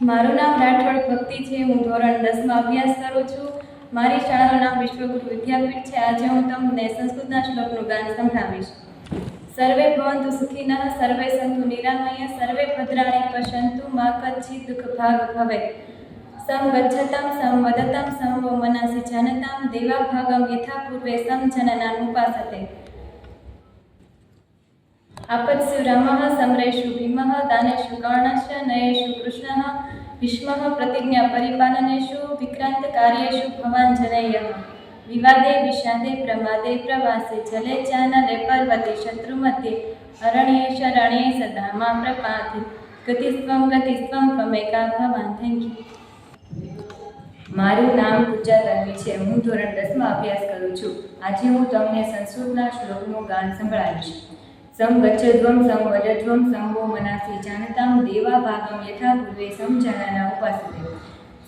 મારું નામ રાઠોડ ભક્તિ છે. હું ધોરણ 10 માં અભ્યાસ કરું છું. મારી શાળાનું નામ વિશ્વગુરુ વિદ્યાપીઠ છે. આજે હું તમને સંસ્કૃતના શ્લોકનું ગાન સંભળાવીશ. સર્વે ભવન્તુ સુખિનઃ, સર્વે સંતુ નિરામય, સર્વે ભદ્રાણિ પશ્યન્તુ, મા કચ્છિત દુઃખ ભાગ ભવેत्. સમ ગચ્છતામ સમ વદતામ સમ વો મનસી જાનતામ, દેવા ભાગમ યથા પૂર્વે સમ જનનાનુપાસતે. આપત્સુ રામઃ સમરેષુ ભીમઃ, દાનેષુ કર્ણશ્ચ, નયેષુ કૃષ્ણઃ, ભીષ્મઃ પ્રતિજ્ઞા પરિપાલનેષુ, વિક્રાંત કાર્યેષુ ભવાન જનેયઃ. વિવાદે વિષાદે પ્રમાદે પ્રવાસે, જલે ચાનલે પર્વતે, શત્રુ મધ્યે, અરણ્યે શરણ્યે સદા મા પ્રપાતે. ગતિસ્ત્વં ત્વમેકા ભવાન. Thank you. મારું નામ પૂજા તન્વી છે. હું ધોરણ 10 માં અભ્યાસ કરું છું. આજે હું તમને સંસ્કૃતના શ્લોકનું ગાન સંભળાવીશ. સમ ગચ્છધ્વમ સમ વદધ્વમ સમ વો મનસી જાનતામ, દેવા ભાગમ યથા પૂર્વે સમ જનાના ઉપાસતે.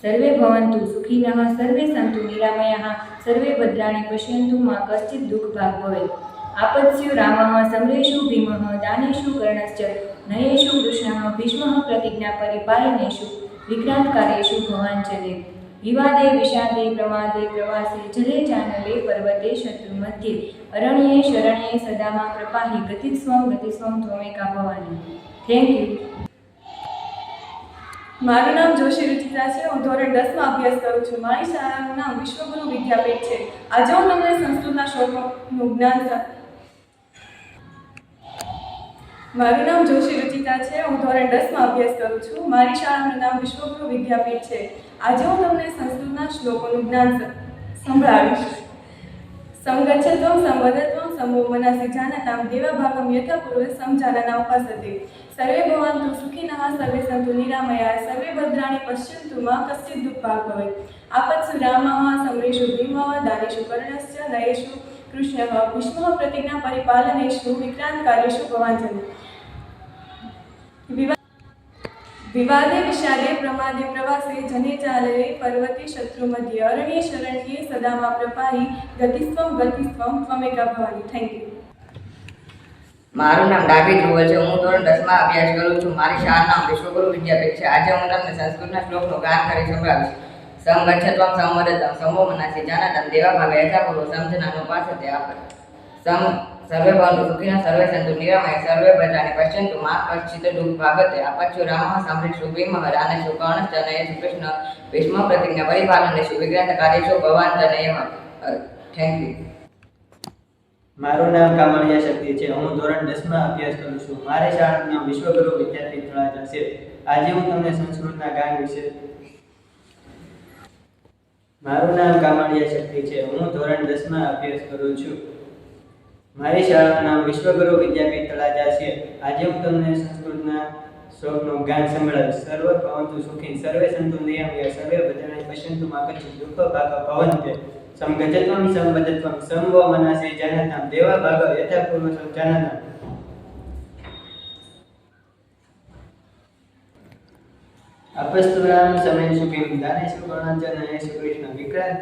સર્વે ભવન્તુ સુખિનઃ, સર્વે સંતુ નિરામયાઃ, સર્વે ભદ્રાણિ પશ્યન્તુ, મા કશ્ચિત દુઃખ ભાગ ભવેत्. આપત્સ્યુ રામઃ સમરેષુ ભીમઃ, દાનેષુ કર્ણશ્ચ, નયેષુ કૃષ્ણઃ, ભીષ્મઃ પ્રતિજ્ઞા પરિપાલનેષુ, વિક્રાંત કાર્યેષુ ભવાન જનેયઃ. વિવાદે વિષાદે પ્રમાદે પ્રવાસે, જલે ચાનલે પર્વતે, શત્રુ મધ્યે, અરણ્યે શરણ્યે સદા મા પ્રપાહિ. ગતિસ્વં ત્વમેકા ભવાની. Thank you. મારું નામ જોશી રુચિતા છે. હું ધોરણ 10 માં અભ્યાસ કરું છું. મારી શાળાનું નામ વિશ્વગુરુ વિદ્યાપીઠ છે. આજે હું તમને સંસ્કૃતના શ્લોકનું જ્ઞાન મારું નામ જોશી રુચિતા છે. હું ધોરણ 10 માં અભ્યાસ કરું છું. મારી શાળાનું નામ વિશ્વગુરુ વિદ્યાપીઠ છે. આજે હું તમને સંસ્કૃતના શ્લોકોનું જ્ઞાન સંભળાવીશ. સમગચ્છત્વમ સમવદત્વમ સમો મનસી જાનતામ, દેવા ભાગમ યથા પૂર્વે સમ જનાના ઉપાસતે. સર્વે ભવન્તુ સુખિનઃ, સર્વે સંતુ નિરામયા, સર્વે ભદ્રાણિ પશ્યન્તુ, મા કશ્ચિત દુઃખ ભાગ ભવેत्. આપત્સુ રામઃ સમરેષુ ભીમઃ, દાનેષુ કર્ણશ્ચ, નયેષુ કૃષ્ણઃ, ભીષ્મઃ પ્રતિજ્ઞા પરિપાલનેષુ, વિક્રાંત કાર્યેષુ ભવાન જનેયઃ. વિવાદે વિષાદે પ્રમાદે પ્રવાસે, જલે ચાનલે પર્વતે, શત્રુ મધ્યે, અરણ્યે શરણ્યે સદા મા પ્રપાહિ. ગતિસ્ત્વં ત્વમેકા ભવાની. Thank you. મારું નામ ડાભી ધ્રુવ છે. હું ધોરણ 10 માં અભ્યાસ કરું છું. મારી શાળાનું નામ વિશ્વગુરુ વિદ્યાપીઠ છે. આજે હું તમને સંસ્કૃતના શ્લોકનું ગાન કરી સંભળાવીશ. સમ ગચ્છત્વમ સમ વદત્વમ સમ વો મનસી જાનતામ, દેવા ભાગે યથા પૂર્વે સમ જનાનુપાસતે. સમ સર્વે ભવન્તુ સુખિનઃ, સર્વે સંતુ નિરામયાઃ, સર્વે ભદ્રાણિ પશ્યન્તુ, મા કશ્ચિત દુઃખ ભાગતે. આપત્સ્યુ રામઃ સમરેષુ ભીમઃ, દાનેષુ કર્ણશ્ચ, નયેષુ કૃષ્ણઃ, ભીષ્મઃ પ્રતિજ્ઞા પરિપાલનેષુ, વિક્રાંત કાર્યેષુ ભવાન જનેયઃ. Thank you. મારું નામ કામળિયા શક્તિ છે. હું ધોરણ 10 માં અભ્યાસ કરું છું. મારી શાળાનું નામ વિશ્વગુરુ વિદ્યાપીઠ તળાજા છે. આજે હું તમને સંસ્કૃતના ગાન વિશે મારું નામ કામળિયા શક્તિ છે. હું ધોરણ 10 માં અભ્યાસ કરું છું. મારી શાળાનું નામ વિશ્વગુરુ વિદ્યાપીઠ તળાજા છે. આજે હું તમને સંસ્કૃતના શ્લોકનું ગાન સંભળાવીશ. સર્વે ભવન્તુ સુખિનઃ, સર્વે સંતુ નિરામયાઃ, સર્વે ભદ્રાણિ પશ્યન્તુ, મા કચ્છિત દુઃખ ભાગ ભવેत्. સમ ગચ્છત્વમ સમ વદત્વમ સમ વો મનસી જાનતામ, દેવા ભાગ યથા પૂર્વે સમ જનાનામ. આપસ્તુ રામ સમરેષુ ભીમઃ, દાનેષુ કર્ણશ્ચ, નયેષુ કૃષ્ણઃ, વિક્રાંત